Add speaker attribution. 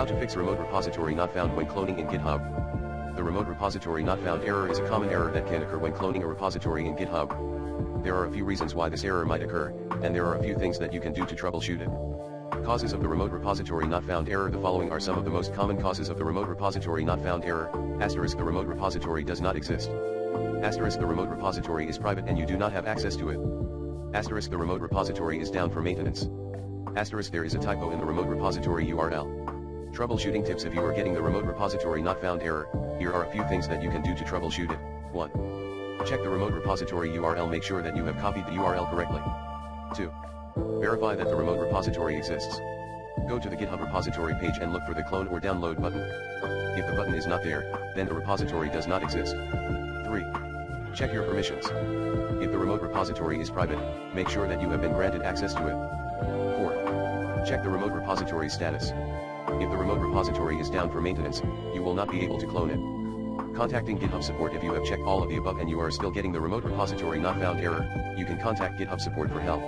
Speaker 1: How to fix remote repository not found when cloning in GitHub. The remote repository not found error is a common error that can occur when cloning a repository in GitHub. There are a few reasons why this error might occur, and there are a few things that you can do to troubleshoot it. Causes of the remote repository not found error. The following are some of the most common causes of the remote repository not found error. Asterisk, the remote repository does not exist. Asterisk, the remote repository is private and you do not have access to it. Asterisk, the remote repository is down for maintenance. Asterisk, there is a typo in the remote repository URL. Troubleshooting tips. If you are getting the remote repository not found error, here are a few things that you can do to troubleshoot it. 1. Check the remote repository URL. Make sure that you have copied the URL correctly. 2. Verify that the remote repository exists. Go to the GitHub repository page and look for the clone or download button. If the button is not there, then the repository does not exist. 3. Check your permissions. If the remote repository is private, make sure that you have been granted access to it. 4. Check the remote repository status. If the remote repository is down for maintenance, you will not be able to clone it. Contacting GitHub support. If you have checked all of the above and you are still getting the remote repository not found error, you can contact GitHub support for help.